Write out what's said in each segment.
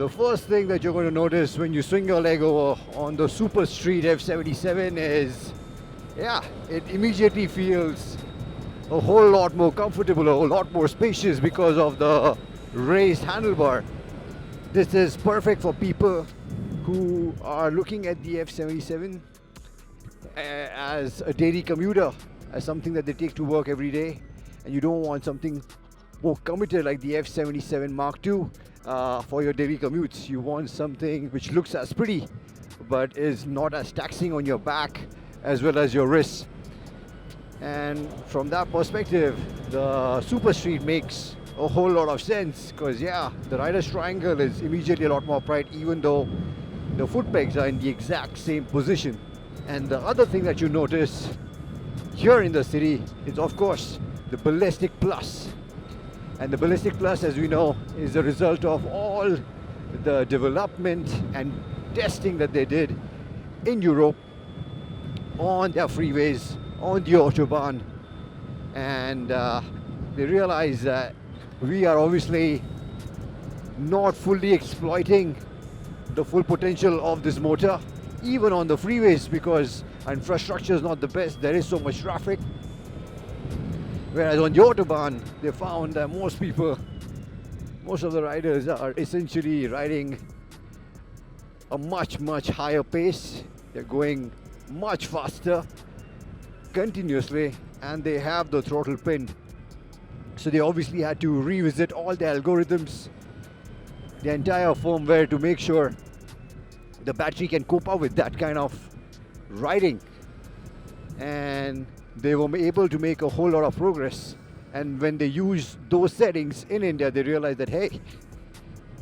The first thing that you're going to notice when you swing your leg over on the Super Street F77 is, yeah, it immediately feels a whole lot more comfortable, a whole lot more spacious because of the raised handlebar. This is perfect for people who are looking at the F77 as a daily commuter, as something that they take to work every day, and you don't want something more committed like the F77 Mark II for your daily commutes. You want something which looks as pretty but is not as taxing on your back as well as your wrists. And from that perspective, the Super Street makes a whole lot of sense, because yeah, the rider's triangle is immediately a lot more upright, even though the foot pegs are in the exact same position. And the other thing that you notice here in the city is, of course, the Ballistic Plus. And the Ballistic Plus, as we know, is a result of all the development and testing that they did in Europe on their freeways, on the Autobahn. And they realize that we are obviously not fully exploiting the full potential of this motor, even on the freeways, because our infrastructure is not the best. There is so much traffic. Whereas on the Autobahn, they found that most of the riders are essentially riding a much higher pace. They're going much faster continuously, and they have the throttle pinned. So they obviously had to revisit all the algorithms, the entire firmware, to make sure the battery can cope up with that kind of riding. And they were able to make a whole lot of progress. And when they use those settings in India, they realized that, hey,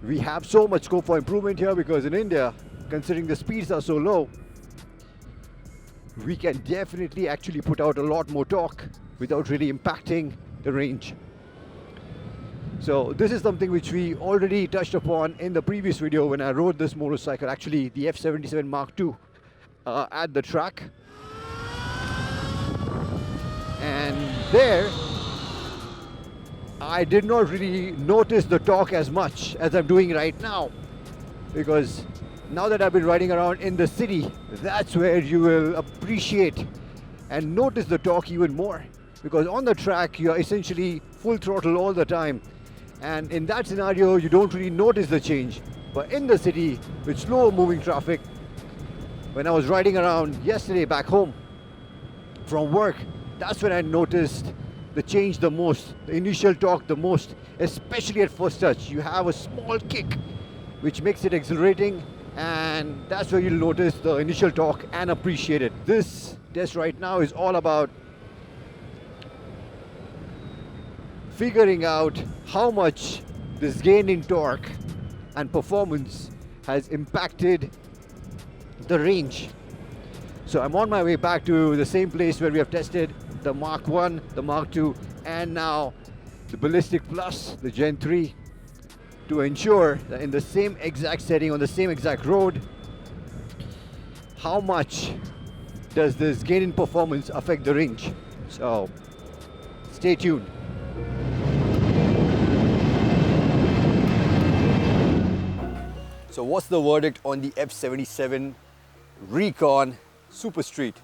we have so much scope for improvement here, because in India, considering the speeds are so low, we can definitely actually put out a lot more torque without really impacting the range. So this is something which we already touched upon in the previous video when I rode this motorcycle, actually the F77 Mark II, at the track. And there, I did not really notice the torque as much as I'm doing right now, because now that I've been riding around in the city, that's where you will appreciate and notice the torque even more, because on the track you're essentially full throttle all the time, and in that scenario you don't really notice the change. But in the city with slow moving traffic, when I was riding around yesterday back home from work, that's when I noticed the change the most, the initial torque the most, especially at first touch. You have a small kick which makes it exhilarating, and that's where you'll notice the initial torque and appreciate it. This test right now is all about figuring out how much this gain in torque and performance has impacted the range. So I'm on my way back to the same place where we have tested the Mark I, the Mark II, and now the Ballistic Plus, the Gen 3, to ensure that in the same exact setting, on the same exact road, how much does this gain in performance affect the range. So stay tuned. So what's the verdict on the F77 Recon Super Street?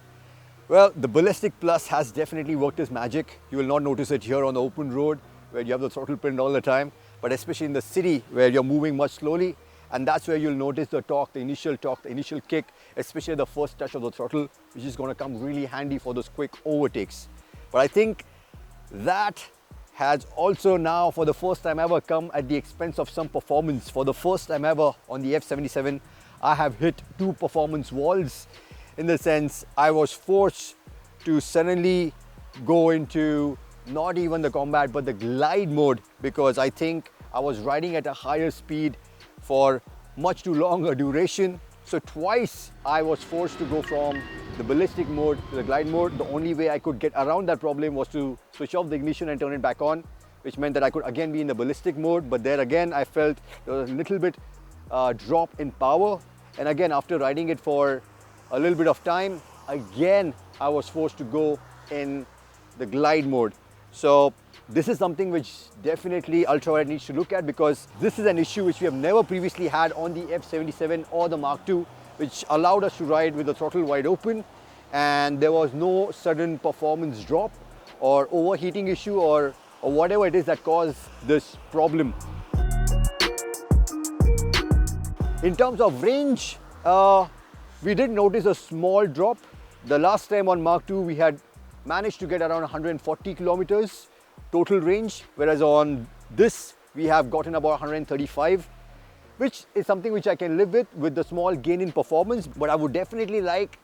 Well, the Ballistic Plus has definitely worked its magic. You will not notice it here on the open road where you have the throttle pinned all the time, but especially in the city where you're moving much slowly, and that's where you'll notice the torque, the initial kick, especially the first touch of the throttle, which is going to come really handy for those quick overtakes. But I think that has also now, for the first time ever, come at the expense of some performance. For the first time ever on the F77, I have hit two performance walls, in the sense I was forced to suddenly go into not even the combat but the glide mode, because I think I was riding at a higher speed for much too long a duration. So twice I was forced to go from the ballistic mode to the glide mode. The only way I could get around that problem was to switch off the ignition and turn it back on, which meant that I could again be in the ballistic mode. But there again, I felt there was a little bit drop in power. And again, after riding it for a little bit of time, again, I was forced to go in the glide mode. So this is something which definitely Ultraviolette needs to look at, because this is an issue which we have never previously had on the F77 or the Mark II, which allowed us to ride with the throttle wide open and there was no sudden performance drop or overheating issue or whatever it is that caused this problem. In terms of range, we did notice a small drop. The last time on Mark II, we had managed to get around 140 kilometers total range, whereas on this, we have gotten about 135, which is something which I can live with the small gain in performance. But I would definitely like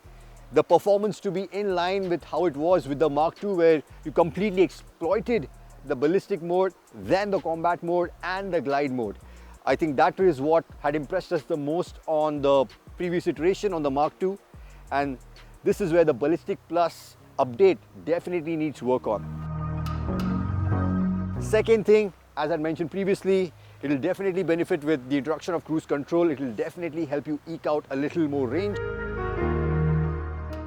the performance to be in line with how it was with the Mark II, where you completely exploited the ballistic mode, then the combat mode and the glide mode. I think that is what had impressed us the most on the previous iteration on the Mark II, and this is where the Ballistic Plus update definitely needs work on. Second thing, as I mentioned previously, it will definitely benefit with the introduction of cruise control. It will definitely help you eke out a little more range.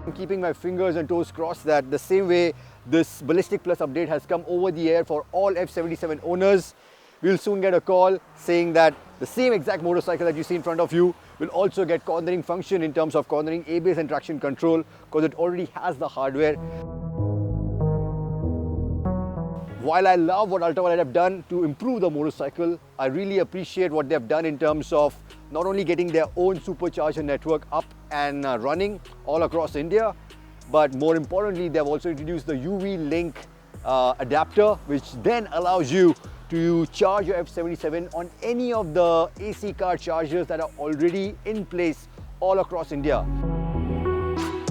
I'm keeping my fingers and toes crossed that the same way this Ballistic Plus update has come over the air for all F77 owners, we'll soon get a call saying that the same exact motorcycle that you see in front of you will also get cornering function in terms of cornering, ABS and traction control, because it already has the hardware. While I love what Ultraviolette have done to improve the motorcycle, I really appreciate what they've done in terms of not only getting their own supercharger network up and running all across India, but more importantly, they've also introduced the UV Link adapter, which then allows you to charge your F77 on any of the AC car chargers that are already in place all across India,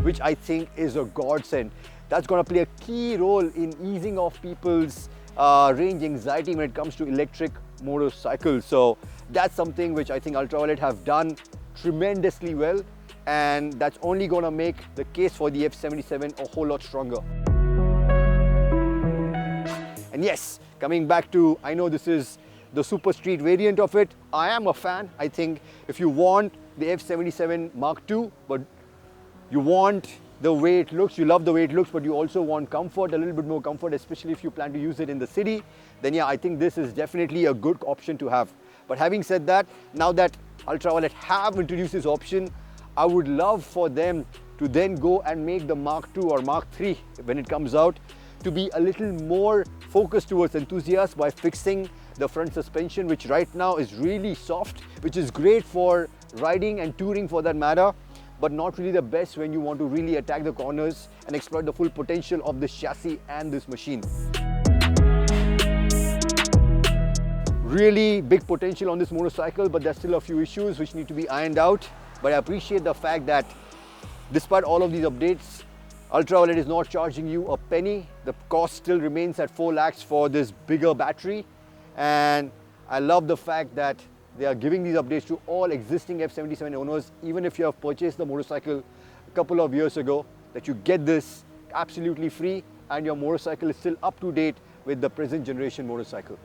which I think is a godsend. That's going to play a key role in easing off people's range anxiety when it comes to electric motorcycles. So that's something which I think Ultraviolette have done tremendously well, and that's only going to make the case for the F77 a whole lot stronger. And yes, coming back to, I know this is the Super Street variant of it, I am a fan. I think if you want the F77 Mark II, but you want the way it looks, you love the way it looks, but you also want comfort, a little bit more comfort, especially if you plan to use it in the city, then yeah, I think this is definitely a good option to have. But having said that, now that Ultraviolette have introduced this option, I would love for them to then go and make the Mark II or Mark III, when it comes out, to be a little more focused towards enthusiasts by fixing the front suspension, which right now is really soft, which is great for riding and touring for that matter, but not really the best when you want to really attack the corners and exploit the full potential of this chassis and this machine. Really big potential on this motorcycle, but there's still a few issues which need to be ironed out. But I appreciate the fact that despite all of these updates, Ultraviolette is not charging you a penny. The cost still remains at 4 lakhs for this bigger battery. And I love the fact that they are giving these updates to all existing F77 owners, even if you have purchased the motorcycle a couple of years ago, that you get this absolutely free and your motorcycle is still up to date with the present generation motorcycle.